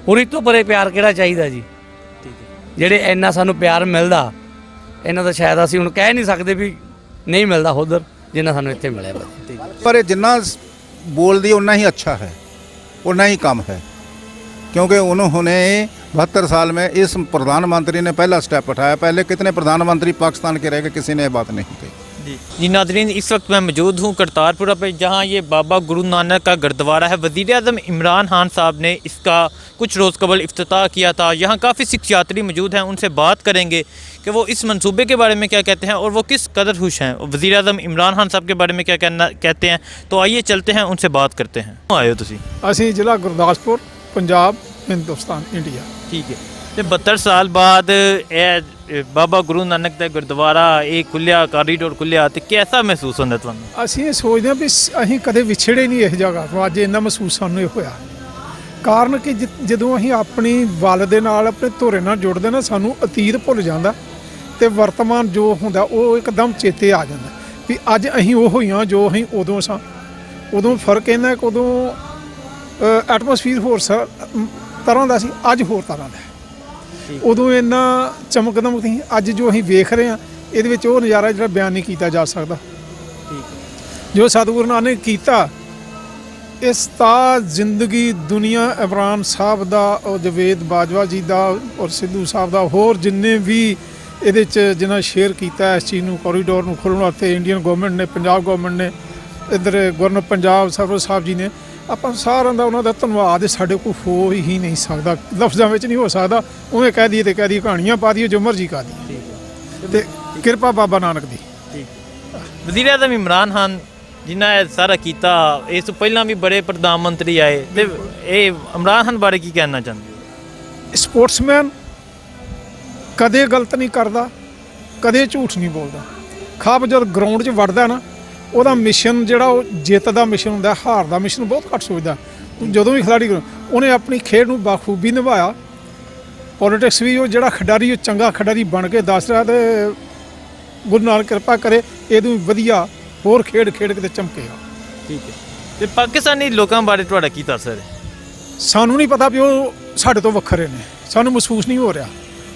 ਹੋਰ ਇਸ ਤੋਂ ਪਰੇ ਪਿਆਰ ਕਿਹੜਾ ਚਾਹੀਦਾ ਜੀ। ਜਿਹੜੇ ਇੰਨਾ ਸਾਨੂੰ ਪਿਆਰ ਮਿਲਦਾ ਇਹਨਾਂ ਦਾ ਸ਼ਾਇਦ ਅਸੀਂ ਹੁਣ ਕਹਿ ਨਹੀਂ ਸਕਦੇ ਵੀ नहीं मिलता उधर जिन्ना सानू इत्थे मिलिया। पर जिन्ना बोल दी उन्ना ही अच्छा है, उन्ना ही कम है, क्योंकि उन्होंने 72 साल में इस प्रधानमंत्री ने पहला स्टेप उठाया। पहले कितने प्रधानमंत्री पाकिस्तान के रह गए, किसी ने ये बात नहीं कही। जी नाज़रीन, इस वक्त मैं मौजूद हूँ करतारपुरा पे, जहाँ ये बाबा गुरु नानक का गुरुद्वारा है। वज़ीर-ए-आज़म इमरान खान साहब ने इसका कुछ रोज़ कबल इफ्तिताह किया था। यहाँ काफ़ी सिख यात्री मौजूद हैं, उनसे बात करेंगे कि वो इस मंसूबे के बारे में क्या कहते हैं और वो किस कदर खुश हैं। वज़ीर-ए-आज़म इमरान खान साहब के बारे में क्या कहते हैं, तो आइए चलते हैं, उनसे बात करते हैं। आए हो तुसी? असी जिला गुरदासपुर, पंजाब, हिंदुस्तान, इंडिया। ठीक है। तो 72 साल बाद बाबा गुरु नानक का गुरुद्वारा ये खुलिया, कॉरीडोर खुलिया, तो कैसा महसूस होता तुहानू? ਅਸੀਂ ਇਹ ਸੋਚਦੇ ਹਾਂ ਵੀ ਅਸੀਂ ਕਦੇ ਵਿਛੜੇ ਨਹੀਂ ਇਸ ਜਗ੍ਹਾ ਤੋਂ। ਅੱਜ ਇੰਨਾ ਮਹਿਸੂਸ ਸਾਨੂੰ ਇਹ ਹੋਇਆ, ਕਾਰਨ ਕਿ ਜਦੋਂ ਅਸੀਂ ਆਪਣੀ ਵੱਲ ਦੇ ਨਾਲ ਆਪਣੇ ਧੁਰੇ ਨਾਲ ਜੁੜਦੇ ਨਾ, ਸਾਨੂੰ ਅਤੀਤ ਭੁੱਲ ਜਾਂਦਾ ਤੇ ਵਰਤਮਾਨ ਜੋ ਹੁੰਦਾ ਉਹ ਇੱਕਦਮ ਚੇਤੇ ਆ ਜਾਂਦਾ ਵੀ ਅੱਜ ਅਸੀਂ ਉਹ ਹੋਈਆਂ ਜੋ ਅਸੀਂ ਉਦੋਂ ਸਾਂ। ਉਦੋਂ ਫਰਕ ਇਹਨਾਂ ਕਿ ਉਦੋਂ ਐਟਮੋਸਫੀਅਰ ਹੋਰ ਤਰ੍ਹਾਂ ਦਾ ਸੀ, ਅੱਜ ਹੋਰ ਤਰ੍ਹਾਂ ਦਾ। ਉਦੋਂ ਇੰਨਾ ਚਮਕਦਮ ਸੀ, ਅੱਜ ਜੋ ਅਸੀਂ ਵੇਖ ਰਹੇ ਹਾਂ ਇਹਦੇ ਵਿੱਚ ਉਹ ਨਜ਼ਾਰਾ ਜਿਹੜਾ ਬਿਆਨ ਨਹੀਂ ਕੀਤਾ ਜਾ ਸਕਦਾ ਜੋ ਸਤਿਗੁਰੂ ਨਾਨਕ ਨੇ ਕੀਤਾ। ਇਸ ਤਾਂ ਜ਼ਿੰਦਗੀ ਦੁਨੀਆ ਇਮਰਾਨ ਸਾਹਿਬ ਦਾ ਔਰ ਜਵੇਦ ਬਾਜਵਾ ਜੀ ਦਾ ਔਰ ਸਿੱਧੂ ਸਾਹਿਬ ਦਾ ਹੋਰ ਜਿੰਨੇ ਵੀ ਇਹਦੇ 'ਚ ਜਿਨ੍ਹਾਂ ਸ਼ੇਅਰ ਕੀਤਾ ਇਸ ਚੀਜ਼ ਨੂੰ, ਕੋਰੀਡੋਰ ਨੂੰ ਖੋਲ੍ਹਣ ਵਾਸਤੇ ਇੰਡੀਅਨ ਗੌਰਮੈਂਟ ਨੇ, ਪੰਜਾਬ ਗੌਰਮੈਂਟ ਨੇ, ਇੱਧਰ ਗਵਰਨਰ ਪੰਜਾਬ ਸਰਵਰ ਸਾਹਿਬ ਜੀ ਨੇ, ਆਪਾਂ ਸਾਰਿਆਂ ਦਾ ਉਹਨਾਂ ਦਾ ਧੰਨਵਾਦ ਸਾਡੇ ਕੋਲ ਹੋ ਹੀ ਨਹੀਂ ਸਕਦਾ, ਲਫ਼ਜ਼ਾਂ ਵਿੱਚ ਨਹੀਂ ਹੋ ਸਕਦਾ। ਉਵੇਂ ਕਹਿ ਦਈਏ ਤੇ ਕਹਿ ਦਈਏ, ਕਹਾਣੀਆਂ ਪਾ ਦਈਏ, ਜੋ ਮਰਜ਼ੀ ਕਾ ਦਈਏ, ਤੇ ਕਿਰਪਾ ਬਾਬਾ ਨਾਨਕ ਦੀ। ਵਜ਼ੀਰ-ए-आज़म ਇਮਰਾਨ ਖਾਨ ਜਿਨ੍ਹਾਂ ਇਹ ਸਾਰਾ ਕੀਤਾ, ਇਸ ਤੋਂ ਪਹਿਲਾਂ ਵੀ ਬੜੇ ਪ੍ਰਧਾਨ ਮੰਤਰੀ ਆਏ, ਤੇ ਇਹ ਇਮਰਾਨ ਖਾਨ ਬਾਰੇ ਕੀ ਕਹਿਣਾ ਚਾਹੁੰਦੇ ਹੋ? ਸਪੋਰਟਸਮੈਨ ਕਦੇ ਗਲਤ ਨਹੀਂ ਕਰਦਾ, ਕਦੇ ਝੂਠ ਨਹੀਂ ਬੋਲਦਾ। ਖਾਬ ਜਦ ਗਰਾਊਂਡ 'ਚ ਵੜਦਾ ਨਾ, ਉਹਦਾ ਮਿਸ਼ਨ ਜਿਹੜਾ ਉਹ ਜਿੱਤ ਦਾ ਮਿਸ਼ਨ ਹੁੰਦਾ, ਹਾਰ ਦਾ ਮਿਸ਼ਨ ਬਹੁਤ ਘੱਟ ਸੋਚਦਾ। ਜਦੋਂ ਵੀ ਖਿਡਾਰੀ ਉਹਨੇ ਆਪਣੀ ਖੇਡ ਨੂੰ ਬਾਖੂਬੀ ਨਿਭਾਇਆ। ਪੋਲੀਟਿਕਸ ਵੀ ਉਹ ਜਿਹੜਾ ਖਿਡਾਰੀ, ਉਹ ਚੰਗਾ ਖਿਡਾਰੀ ਬਣ ਕੇ ਦੱਸ ਰਿਹਾ, ਤੇ ਗੁਰੂ ਨਾਨਕ ਕਿਰਪਾ ਕਰੇ ਇਹਦੋਂ ਵਧੀਆ ਹੋਰ ਖੇਡ ਕੇ ਤੇ ਚਮਕੇਗਾ। ਠੀਕ ਹੈ। ਤੇ ਪਾਕਿਸਤਾਨੀ ਲੋਕਾਂ ਬਾਰੇ ਤੁਹਾਡਾ ਕੀ ਤਾਸਰ ਹੈ? ਸਾਨੂੰ ਨਹੀਂ ਪਤਾ ਵੀ ਉਹ ਸਾਡੇ ਤੋਂ ਵੱਖਰੇ ਨੇ, ਸਾਨੂੰ ਮਹਿਸੂਸ ਨਹੀਂ ਹੋ ਰਿਹਾ।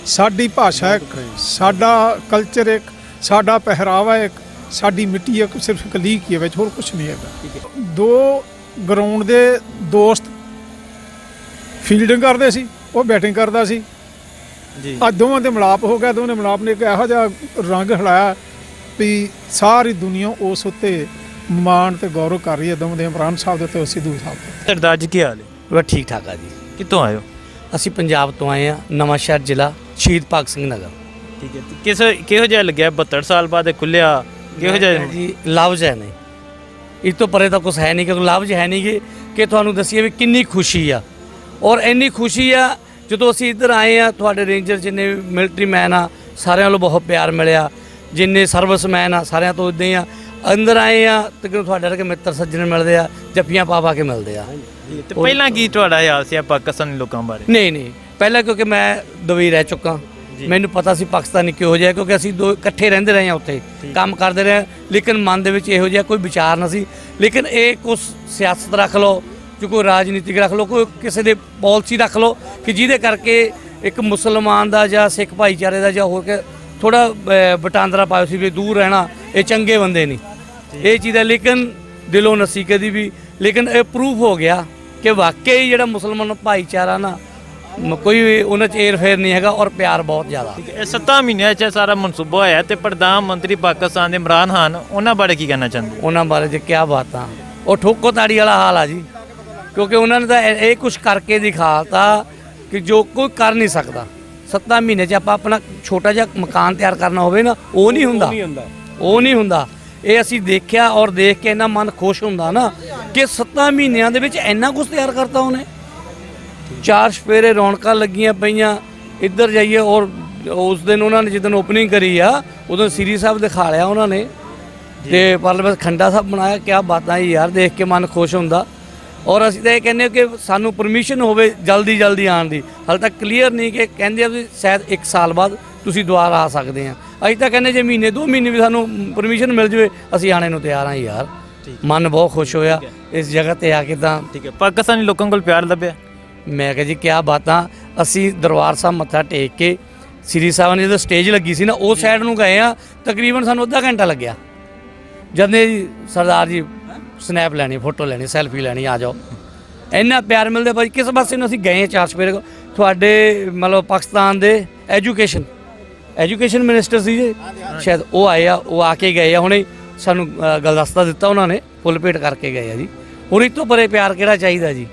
ਸਾਡੀ ਭਾਸ਼ਾ ਇੱਕ, ਸਾਡਾ ਕਲਚਰ ਇੱਕ, ਸਾਡਾ ਪਹਿਰਾਵਾ ਇੱਕ, ਸਾਡੀ ਮਿੱਟੀ ਇੱਕ, ਸਿਰਫ ਇੱਕ ਲੀਕ ਹੀ ਵਿੱਚ, ਹੋਰ ਕੁਛ ਨਹੀਂ ਹੈਗਾ। ਦੋ ਗਰਾਊਂਡ ਦੇ ਦੋਸਤ ਫੀਲਡਿੰਗ ਕਰਦੇ ਸੀ, ਉਹ ਬੈਟਿੰਗ ਕਰਦਾ ਸੀ ਜੀ। ਅੱਜ ਦੋਵਾਂ ਦੇ ਮਿਲਾਪ ਹੋ ਗਿਆ, ਦੋਵਾਂ ਦੇ ਮਿਲਾਪ ਨੇ ਇੱਕ ਇਹੋ ਜਿਹਾ ਰੰਗ ਹਿਲਾਇਆ ਵੀ ਸਾਰੀ ਦੁਨੀਆ ਉਸ ਉੱਤੇ ਮਾਣ ਤੇ ਗੌਰਵ ਕਰ ਰਹੀ ਹੈ, ਦੋਵਾਂ ਦੇ ਇਮਰਾਨ ਸਾਹਿਬ ਦੇ ਤੇ ਸਿੱਧੂ ਸਾਹਿਬ ਦੇ। ਸਰਦਾਰ ਜੀ ਕੀ ਹਾਲ ਹੈ? ਬਸ ਠੀਕ ਠਾਕ ਆ ਜੀ। ਕਿੱਥੋਂ ਆਏ ਹੋ? ਅਸੀਂ ਪੰਜਾਬ ਤੋਂ ਆਏ ਹਾਂ, ਨਵਾਂ ਸ਼ਹਿਰ ਜ਼ਿਲ੍ਹਾ, ਸ਼ਹੀਦ ਭਗਤ ਸਿੰਘ ਨਗਰ। ਠੀਕ ਹੈ। ਕਿਹੋ ਜਿਹਾ ਲੱਗਿਆ 72 ਸਾਲ ਬਾਅਦ ਇਹ ਖੁੱਲਿਆ? ਕਿਹੋ ਜਿਹਾ ਜੀ? ਲਫ਼ਜ਼ ਹੈ ਨਹੀਂ, ਇਸ ਤੋਂ ਪਰੇ ਤਾਂ ਕੁਛ ਹੈ ਨਹੀਂ, ਕਿਉਂਕਿ ਲਫ਼ਜ਼ ਹੈ ਨਹੀਂ ਕਿ ਤੁਹਾਨੂੰ ਦੱਸੀਏ ਵੀ ਕਿੰਨੀ ਖੁਸ਼ੀ ਆ। ਔਰ ਇੰਨੀ ਖੁਸ਼ੀ ਆ ਜਦੋਂ ਅਸੀਂ ਇੱਧਰ ਆਏ ਆ, ਤੁਹਾਡੇ ਰੇਂਜਰ ਜਿੰਨੇ ਮਿਲਟਰੀ ਮੈਨ ਆ ਸਾਰਿਆਂ ਵੱਲੋਂ ਬਹੁਤ ਪਿਆਰ ਮਿਲਿਆ, ਜਿੰਨੇ ਸਰਵਿਸਮੈਨ ਆ ਸਾਰਿਆਂ ਤੋਂ ਇੱਦਾਂ ਹੀ ਆ। ਅੰਦਰ ਆਏ ਆ ਤੇ ਤੁਹਾਡੇ ਵਰਗੇ ਮਿੱਤਰ ਸੱਜਣ ਮਿਲਦੇ ਆ, ਜੱਫੀਆਂ ਪਾ ਕੇ ਮਿਲਦੇ ਆ। ਤੇ ਪਹਿਲਾਂ ਕੀ ਤੁਹਾਡਾ ਖਿਆਲ ਸੀ ਪਾਕਿਸਤਾਨੀ ਲੋਕਾਂ ਬਾਰੇ? ਨਹੀਂ, ਪਹਿਲਾਂ ਕਿਉਂਕਿ ਮੈਂ ਦੁਬਈ ਰਹਿ ਚੁੱਕਾ, ਮੈਨੂੰ ਪਤਾ ਸੀ ਪਾਕਿਸਤਾਨੀ ਕਿਹੋ ਜਿਹਾ, ਕਿਉਂਕਿ ਅਸੀਂ ਦੋ ਇਕੱਠੇ ਰਹਿੰਦੇ ਰਹੇ ਹਾਂ, ਉੱਥੇ ਕੰਮ ਕਰਦੇ ਰਹੇ, ਲੇਕਿਨ ਮਨ ਦੇ ਵਿੱਚ ਇਹੋ ਜਿਹਾ ਕੋਈ ਵਿਚਾਰ ਨਾ ਸੀ। ਲੇਕਿਨ ਇਹ ਕੁਛ ਸਿਆਸਤ ਰੱਖ ਲਓ, ਜੋ ਕੋਈ ਰਾਜਨੀਤਿਕ ਰੱਖ ਲਓ, ਕੋਈ ਕਿਸੇ ਦੇ ਪਾਲਿਸੀ ਰੱਖ ਲਓ ਕਿ ਜਿਹਦੇ ਕਰਕੇ ਇੱਕ ਮੁਸਲਮਾਨ ਦਾ ਜਾਂ ਸਿੱਖ ਭਾਈਚਾਰੇ ਦਾ ਜਾਂ ਹੋਰ ਕੇ ਥੋੜ੍ਹਾ ਵਟਾਂਦਰਾ ਪਾਇਆ ਸੀ ਵੀ ਦੂਰ ਰਹਿਣਾ, ਇਹ ਚੰਗੇ ਬੰਦੇ ਨਹੀਂ, ਇਹ ਚੀਜ਼ ਹੈ। ਲੇਕਿਨ ਦਿਲੋਂ ਨਸੀ ਕਦੀ ਵੀ, ਲੇਕਿਨ ਇਹ ਪ੍ਰੂਫ ਹੋ ਗਿਆ ਕਿ ਵਾਕਈ ਜਿਹੜਾ ਮੁਸਲਮਾਨ ਭਾਈਚਾਰਾ ਨਾ, ਕੋਈ ਉਹਨਾਂ 'ਚ ਏਰ ਫੇਰ ਨਹੀਂ ਹੈਗਾ, ਔਰ ਪਿਆਰ ਬਹੁਤ ਜ਼ਿਆਦਾ। ਇਹ 7 ਮਹੀਨਿਆਂ 'ਚ ਸਾਰਾ ਮਨਸੂਬਾ ਹੋਇਆ, ਤੇ ਪ੍ਰਧਾਨ ਮੰਤਰੀ ਪਾਕਿਸਤਾਨ ਦੇ ਇਮਰਾਨ ਖਾਨ, ਉਹਨਾਂ ਬਾਰੇ ਕੀ ਕਹਿਣਾ ਚਾਹੁੰਦੇ? ਉਹਨਾਂ ਬਾਰੇ ਜੇ ਕਿਆ ਬਾਤਾਂ, ਉਹ ਠੋਕੋ ਤਾੜੀ ਵਾਲਾ ਹਾਲ ਆ ਜੀ, ਕਿਉਂਕਿ ਉਹਨਾਂ ਨੇ ਤਾਂ ਇਹ ਕੁਛ ਕਰਕੇ ਦਿਖਾਤਾ ਕਿ ਜੋ ਕੋਈ ਕਰ ਨਹੀਂ ਸਕਦਾ। 7 ਮਹੀਨੇ 'ਚ ਆਪਾਂ ਆਪਣਾ ਛੋਟਾ ਜਿਹਾ ਮਕਾਨ ਤਿਆਰ ਕਰਨਾ ਹੋਵੇ ਨਾ, ਉਹ ਨਹੀਂ ਹੁੰਦਾ। ਇਹ ਅਸੀਂ ਦੇਖਿਆ ਔਰ ਦੇਖ ਕੇ ਇੰਨਾ ਮਨ ਖੁਸ਼ ਹੁੰਦਾ ਨਾ ਕਿ 7 ਮਹੀਨਿਆਂ ਦੇ ਵਿੱਚ ਇੰਨਾ ਕੁਛ ਤਿਆਰ ਕਰਤਾ ਉਹਨੇ। 4 ਸਪੇਰੇ ਰੌਣਕਾਂ ਲੱਗੀਆਂ ਪਈਆਂ, ਇੱਧਰ ਜਾਈਏ। ਔਰ ਉਸ ਦਿਨ ਉਹਨਾਂ ਨੇ ਜਿੱਦਣ ਓਪਨਿੰਗ ਕਰੀ ਆ, ਉਦੋਂ ਸ੍ਰੀ ਸਾਹਿਬ ਦਿਖਾ ਲਿਆ ਉਹਨਾਂ ਨੇ, ਤੇ ਪਾਰਲੀਮੈਂਟ ਖੰਡਾ ਸਾਹਿਬ ਬਣਾਇਆ। ਕਿਆ ਬਾਤਾਂ ਯਾਰ, ਦੇਖ ਕੇ ਮਨ ਖੁਸ਼ ਹੁੰਦਾ। ਔਰ ਅਸੀਂ ਤਾਂ ਇਹ ਕਹਿੰਦੇ ਕਿ ਸਾਨੂੰ ਪਰਮਿਸ਼ਨ ਹੋਵੇ ਜਲਦੀ ਆਉਣ ਦੀ। ਹਾਲੇ ਤੱਕ ਕਲੀਅਰ ਨਹੀਂ ਕਿ ਕਹਿੰਦੇ ਆ ਵੀ ਸ਼ਾਇਦ 1 ਸਾਲ ਬਾਅਦ ਤੁਸੀਂ ਦੁਬਾਰਾ ਆ ਸਕਦੇ ਆ। ਅਸੀਂ ਤਾਂ ਕਹਿੰਦੇ ਜੇ ਮਹੀਨੇ 2 ਮਹੀਨੇ ਵੀ ਸਾਨੂੰ ਪਰਮਿਸ਼ਨ ਮਿਲ ਜਾਵੇ, ਅਸੀਂ ਆਣੇ ਨੂੰ ਤਿਆਰ ਹਾਂ ਯਾਰ। ਮਨ ਬਹੁਤ ਖੁਸ਼ ਹੋਇਆ ਇਸ ਜਗ੍ਹਾ ਤੇ ਆ ਕੇ। ਤਾਂ ਠੀਕ ਹੈ। ਪਾਕਿਸਤਾਨੀ ਲੋਕਾਂ ਕੋਲ ਪਿਆਰ ਲੱਭਿਆ? ਮੈਂ ਕਿਹਾ ਜੀ ਕਿਆ ਬਾਤਾਂ। ਅਸੀਂ ਦਰਬਾਰ ਸਾਹਿਬ ਮੱਥਾ ਟੇਕ ਕੇ ਸ੍ਰੀ ਸਾਹਿਬ ਨੇ ਜਦੋਂ ਸਟੇਜ ਲੱਗੀ ਸੀ ਨਾ ਉਸ ਸਾਈਡ ਨੂੰ ਗਏ ਆ, ਤਕਰੀਬਨ ਸਾਨੂੰ ਅੱਧਾ ਘੰਟਾ ਲੱਗਿਆ। ਜਦੇ ਜੀ ਸਰਦਾਰ ਜੀ ਸਨੈਪ ਲੈਣੀ, ਫੋਟੋ ਲੈਣੀ, ਸੈਲਫੀ ਲੈਣੀ, ਆ ਜਾਓ। ਇੰਨਾ ਪਿਆਰ ਮਿਲਦਾ ਭਾਈ। ਕਿਸ ਪਾਸੇ ਨੂੰ ਅਸੀਂ ਗਏ 4 ਸਪੇਰੇ ਤੁਹਾਡੇ ਮਤਲਬ ਪਾਕਿਸਤਾਨ ਦੇ ਐਜੂਕੇਸ਼ਨ ਮਿਨਿਸਟਰ ਸੀ ਜੀ ਸ਼ਾਇਦ, ਉਹ ਆਏ ਆ, ਉਹ ਆ ਕੇ ਗਏ ਆ ਹੁਣੇ, ਸਾਨੂੰ ਗੁਲਦਸਤਾ ਦਿੱਤਾ ਉਹਨਾਂ ਨੇ, ਫੁੱਲ ਭੇਟ ਕਰਕੇ ਗਏ ਆ ਜੀ। ਹੁਣ ਇਹ ਤੋਂ ਪਰੇ ਪਿਆਰ ਕਿਹੜਾ ਚਾਹੀਦਾ ਜੀ।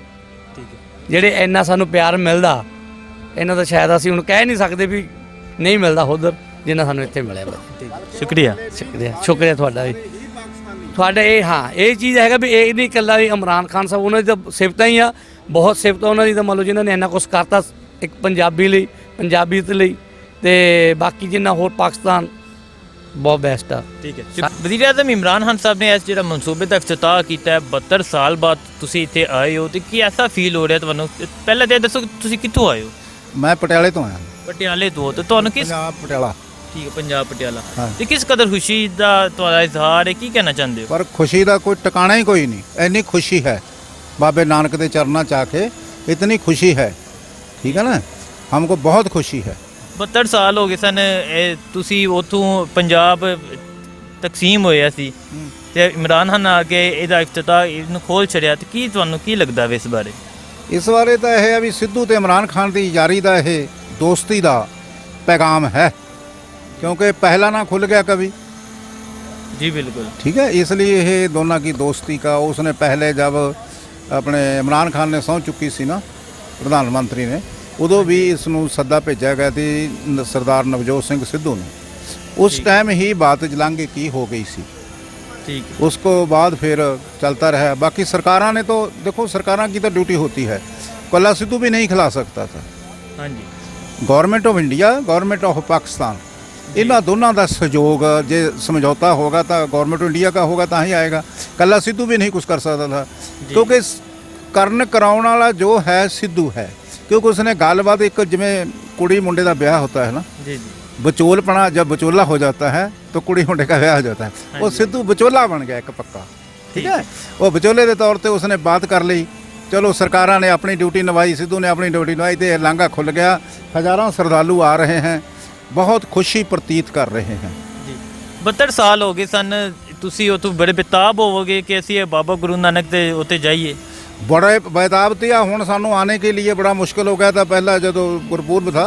ਜਿਹੜੇ ਇੰਨਾ ਸਾਨੂੰ ਪਿਆਰ ਮਿਲਦਾ, ਇਹਨਾਂ ਦਾ ਸ਼ਾਇਦ ਅਸੀਂ ਹੁਣ ਕਹਿ ਨਹੀਂ ਸਕਦੇ ਵੀ ਨਹੀਂ ਮਿਲਦਾ ਉਧਰ ਜਿੰਨਾ ਸਾਨੂੰ ਇੱਥੇ ਮਿਲਿਆ ਭਾਈ। ਸ਼ੁਕਰੀਆ। ਸ਼ੁਕਰੀਆ ਤੁਹਾਡਾ ਵੀ। ਤੁਹਾਡਾ ਇਹ ਹਾਂ ਇਹ ਚੀਜ਼ ਹੈਗਾ ਵੀ ਇਹ ਨਹੀਂ ਇਕੱਲਾ ਵੀ ਇਮਰਾਨ ਖਾਨ ਸਾਹਿਬ, ਉਹਨਾਂ ਦੀ ਤਾਂ ਸਿਫਤਾਂ ਹੀ ਆ, ਬਹੁਤ ਸਿਫਤਾਂ ਉਹਨਾਂ ਦੀ ਤਾਂ ਮੰਨ ਲਓ ਜਿਨ੍ਹਾਂ ਨੇ ਇੰਨਾ ਕੁਛ ਕਰਤਾ ਇੱਕ ਪੰਜਾਬੀ ਲਈ, ਪੰਜਾਬੀਅਤ ਲਈ, ਤੇ ਬਾਕੀ ਜਿੰਨਾ ਹੋਰ ਪਾਕਿਸਤਾਨ ਬਹੁਤ ਬੈਸਟ ਆ। ਠੀਕ ਹੈ। ਵਜ਼ੀਰ ਆਜ਼ਮ ਇਮਰਾਨ ਖਾਨ ਸਾਹਿਬ ਨੇ ਇਸ ਜਿਹੜਾ ਮਨਸੂਬੇ ਦਾ ਇਫਤਤਾਹ ਕੀਤਾ ਹੈ, 72 ਸਾਲ ਬਾਅਦ ਤੁਸੀਂ ਇੱਥੇ ਆਏ ਹੋ, ਤੇ ਕੀ ਐਸਾ ਫੀਲ ਹੋ ਰਿਹਾ ਤੁਹਾਨੂੰ? ਪਹਿਲਾਂ ਤਾਂ ਇਹ ਦੱਸੋ ਤੁਸੀਂ ਕਿੱਥੋਂ ਆਏ ਹੋ? ਮੈਂ ਪਟਿਆਲੇ ਤੋਂ ਆਇਆ, ਪਟਿਆਲੇ ਤੋਂ। ਤੇ ਤੁਹਾਨੂੰ ਕਿਸ ਪੰਜਾਬ ਪਟਿਆਲਾ। ਠੀਕ ਹੈ, ਪੰਜਾਬ ਪਟਿਆਲਾ। ਹਾਂ। ਤੇ ਕਿਸ ਕਦਰ ਖੁਸ਼ੀ ਦਾ ਤੁਹਾਡਾ ਇਜ਼ਹਾਰ ਹੈ, ਕੀ ਕਹਿਣਾ ਚਾਹੁੰਦੇ ਹੋ? ਪਰ ਖੁਸ਼ੀ ਦਾ ਕੋਈ ਟਿਕਾਣਾ ਹੀ ਕੋਈ ਨਹੀਂ, ਇੰਨੀ ਖੁਸ਼ੀ ਹੈ ਬਾਬੇ ਨਾਨਕ ਦੇ ਚਰਨਾਂ 'ਚ ਆ ਕੇ, इतनी खुशी है। ठीक है ना, हमको बहुत खुशी है। 72 ਸਾਲ ਹੋ ਗਏ ਸਨ ਤੁਸੀਂ ਉੱਥੋਂ ਪੰਜਾਬ ਤਕਸੀਮ ਹੋਇਆ ਸੀ ਤੇ ਇਮਰਾਨ ਖਾਨ ਆ ਕੇ ਇਹਦਾ ਇਫਤਤਾਹ ਇਹਨੂੰ ਖੋਲ ਛੜਿਆ, ਤੇ ਕੀ ਤੁਹਾਨੂੰ ਕੀ ਲੱਗਦਾ ਵੇ ਇਸ ਬਾਰੇ? ਇਸ ਬਾਰੇ ਤਾਂ ਇਹ ਹੈ ਵੀ ਸਿੱਧੂ ਤੇ ਇਮਰਾਨ ਖਾਨ ਦੀ ਯਾਰੀ ਦਾ ਇਹ ਦੋਸਤੀ ਦਾ ਪੈगाम है, क्योंकि पहला ना खुल गया कभी। जी बिल्कुल। ठीक है, इसलिए ये दोनों की दोस्ती का, उसने पहले जब अपने इमरान खान ने सौं चुकी सी ना प्रधानमंत्री ने, उदों भी इसनों सद्दा भेजा गया थी सरदार नवजोत सिंह सिद्धू ने। उस टाइम ही बात जलांगे की हो गई सी। ठीक है। उसको बाद फिर चलता रहा। बाकी सरकारां ने तो देखो, सरकारां की तो ड्यूटी होती है, कल्ला सिद्धू भी नहीं खिला सकता था। हाँ जी। Government of India, government of Pakistan, इन्हों दोनों का सहयोग, जो समझौता होगा तो गवर्नमेंट ऑफ इंडिया का होगा तो ही आएगा। कल्ला सिद्धू भी नहीं कुछ कर सकता था, क्योंकि करन कराउण वाला जो है सिद्धू है, क्योंकि उसने गलबात एक जिमें कुड़ी मुंडे का ब्याह होता है ना, जी जी, बचोलपना जब बचोला हो जाता है तो कुड़ी मुंडे का ब्याह हो जाता है। वो सिद्धू बचोला बन गया एक पक्का। ठीक है, वो बचोले के तौर पर उसने बात कर ली। चलो सरकारां ने अपनी ड्यूटी निभाई, सिद्धू ने अपनी ड्यूटी निभाई, तो लांघा खुल गया। हज़ारों श्रद्धालु आ रहे हैं, बहुत खुशी प्रतीत कर रहे हैं। जी 72 ਸਾਲ ਹੋ ਗਏ ਸਨ, ਤੁਸੀਂ ਉੱਥੋਂ ਬੜੇ ਬੇਤਾਬ ਹੋਵੋਗੇ ਕਿ ਅਸੀਂ ਇਹ ਬਾਬਾ ਗੁਰੂ ਨਾਨਕ ਦੇ ਉੱਤੇ ਜਾਈਏ। बड़े बेताब थे। हुण सानू आने के लिए बड़ा मुश्किल हो गया था। पहला जो गुरपुरब था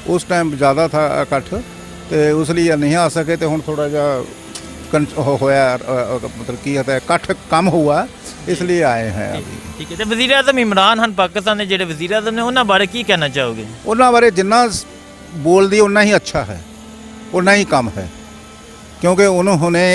उस टाइम ज़्यादा था इकट्ठ, तो उस लिए नहीं आ सके। तो हुण थोड़ा जा होया, मतलब की है इकट्ठ कम हुआ, इसलिए आए हैं अभी। ठीक है। तो वज़ीर आज़म इमरान खान पाकिस्तान के ਜਿਹੜੇ वज़ीर आज़म ने उन्होंने बारे की कहना चाहोगे? उन्होंने बारे जिन्ना बोल दी उन्ना ही अच्छा है, उन्ना ही कम है, क्योंकि उन्होंने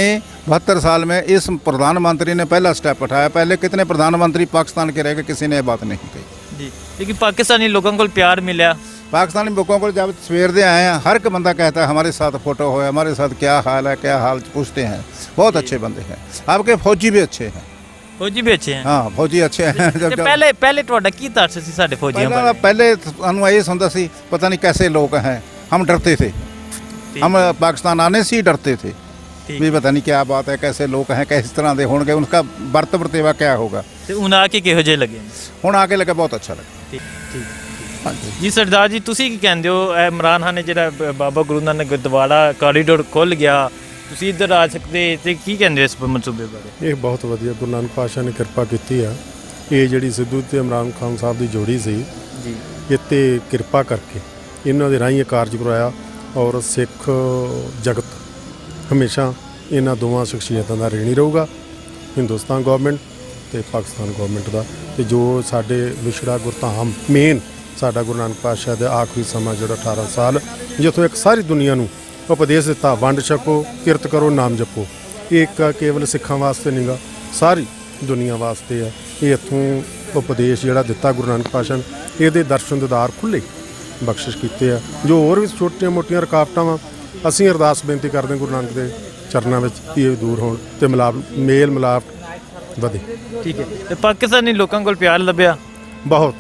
72 साल में इस प्रधानमंत्री ने पहला स्टेप उठाया। पहले कितने प्रधानमंत्री पाकिस्तान के रह गए, किसी ने ये बात नहीं कही। जी, लेकिन पाकिस्तानी लोगों को प्यार मिला। पाकिस्तानी लोगों को जब सवेर दे आए हैं, हर एक बंदा कहता है हमारे साथ फ़ोटो हो, हमारे साथ क्या हाल है, क्या हाल पूछते हैं। बहुत अच्छे बंदे हैं। आपके फौजी भी अच्छे हैं। फौजी भी अच्छे हैं। हाँ, फौजी अच्छे हैं। ਤੇ ਪਹਿਲੇ ਤੁਹਾਡਾ ਕੀ ਤਰਸ ਸੀ ਸਾਡੇ ਫੌਜੀਆਂ ਬਾਰੇ? पहले ਸਾਨੂੰ ये सुनता सी, पता नहीं कैसे लोग हैं, हम डरते थे। हम पाकिस्तान आने से ही डरते थे भी पता नहीं क्या बात है, कैसे लोग हैं, किस तरह के होंगे, उनका बर्त वर्तेवा क्या होगा। ਤੇ ਹੁਣ ਆ ਕੇ ਕਿਹੋ ਜਿਹੇ ਲੱਗੇ? ਹੁਣ ਆ ਕੇ ਲੱਗਾ ਬਹੁਤ ਅੱਛਾ ਲੱਗਾ। ਠੀਕ ਠੀਕ। ਜੀ ਸਰਦਾਰ ਜੀ, ਤੁਸੀਂ ਕੀ ਕਹਿੰਦੇ ਹੋ? ਇਹ ਇਮਰਾਨ ਖਾਨ ਨੇ ਜਿਹੜਾ ਬਾਬਾ ਗੁਰੂ ਨਾਨਕ ਗੁਰਦੁਆਰਾ ਕਾਰੀਡੋਰ ਖੁੱਲ੍ਹ ਗਿਆ, ਤੁਸੀਂ ਇੱਧਰ ਆ ਸਕਦੇ, ਤੇ ਕੀ ਕਹਿੰਦੇ ਹੋ ਇਸ ਮਨਸੂਬੇ ਬਾਰੇ? ਇਹ ਬਹੁਤ ਵਧੀਆ, ਗੁਰੂ ਨਾਨਕ ਪਾਤਸ਼ਾਹ ਨੇ ਕਿਰਪਾ ਕੀਤੀ ਆ। ਇਹ ਜਿਹੜੀ ਸਿੱਧੂ ਤੇ ਇਮਰਾਨ ਖਾਨ ਸਾਹਿਬ ਦੀ ਜੋੜੀ ਸੀ ਜੀ, ਇੱਥੇ ਕਿਰਪਾ ਕਰਕੇ ਇਹਨਾਂ ਦੇ ਰਾਹੀਂ ਇਹ ਕਾਰਜ ਕਰਵਾਇਆ। ਔਰ ਸਿੱਖ ਜਗਤ ਹਮੇਸ਼ਾ ਇਹਨਾਂ ਦੋਵਾਂ ਸ਼ਖਸੀਅਤਾਂ ਦਾ ਰਿਣੀ ਰਹੂਗਾ, ਹਿੰਦੁਸਤਾਨ ਗੌਰਮੈਂਟ ਤੇ ਪਾਕਿਸਤਾਨ ਗੌਰਮੈਂਟ ਦਾ। ਤੇ ਜੋ ਸਾਡੇ ਵਿਛੜਾ ਗੁਰਧਾਮ ਮੇਨ ਸਾਡਾ ਗੁਰੂ ਨਾਨਕ ਪਾਤਸ਼ਾਹ ਦਾ ਆਖਰੀ ਸਮਾਂ ਜਿਹੜਾ 18 ਸਾਲ, ਜਿੱਥੋਂ ਇੱਕ ਸਾਰੀ ਦੁਨੀਆ ਨੂੰ ਉਪਦੇਸ਼ ਦਿੱਤਾ, ਵੰਡ ਛਕੋ, ਕਿਰਤ ਕਰੋ, ਨਾਮ ਜਪੋ। ਇਹ ਇੱਕ ਕੇਵਲ ਸਿੱਖਾਂ ਵਾਸਤੇ ਨਹੀਂਗਾ, ਸਾਰੀ ਦੁਨੀਆ ਵਾਸਤੇ ਹੈ। ਇਹ ਇੱਥੋਂ ਉਪਦੇਸ਼ ਜਿਹੜਾ ਦਿੱਤਾ ਗੁਰੂ ਨਾਨਕ ਪਾਤਸ਼ਾਹ ਨੇ, ਇਹਦੇ ਦਰਸ਼ਨ ਦਿਦਾਰ ਖੁੱਲ੍ਹੇ ਬਖਸ਼ਿਸ਼ ਕੀਤੇ ਆ। ਜੋ ਹੋਰ ਵੀ ਛੋਟੀਆਂ ਮੋਟੀਆਂ ਰੁਕਾਵਟਾਂ ਵਾ, ਅਸੀਂ ਅਰਦਾਸ ਬੇਨਤੀ ਕਰਦੇ ਗੁਰੂ ਨਾਨਕ ਦੇ ਚਰਨਾਂ ਵਿੱਚ ਕਿ ਇਹ ਦੂਰ ਹੋਣ ਤੇ ਮੇਲ ਮਿਲਾਪ ਵਧੇ। ਠੀਕ ਹੈ। ਤੇ ਪਾਕਿਸਤਾਨੀ ਲੋਕਾਂ ਕੋਲ ਪਿਆਰ ਲੱਭਿਆ? ਬਹੁਤ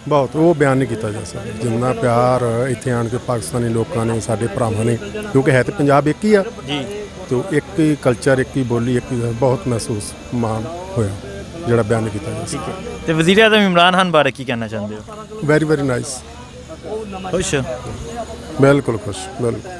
ਬਹੁਤ, ਉਹ ਬਿਆਨ ਨਹੀਂ ਕੀਤਾ ਜਾ ਸਕਦਾ ਜਿੰਨਾ ਪਿਆਰ ਇੱਥੇ ਆਣ ਕੇ ਪਾਕਿਸਤਾਨੀ ਲੋਕਾਂ ਨੇ, ਸਾਡੇ ਭਰਾਵਾਂ ਨੇ, ਕਿਉਂਕਿ ਹੈ ਤਾਂ ਪੰਜਾਬ ਇੱਕ ਹੀ ਆ ਜੀ, ਤੇ ਇੱਕ ਹੀ ਕਲਚਰ, ਇੱਕ ਹੀ ਬੋਲੀ, ਇੱਕ ਹੀ, ਬਹੁਤ ਮਹਿਸੂਸ ਮਾਣ ਹੋਇਆ। ਜਿਹੜਾ ਬਿਆਨ ਕੀਤਾ ਜਾ ਠੀਕ ਹੈ ਤੇ ਵਜ਼ੀਰ ਆਜ਼ਮ ਇਮਰਾਨ ਖਾਨ ਬਾਰੇ ਕੀ ਕਹਿਣਾ ਚਾਹੁੰਦੇ ਹੋ? Very very nice. ਖੁਸ਼ ਹੋ? ਬਿਲਕੁਲ ਖੁਸ਼, ਬਿਲਕੁਲ।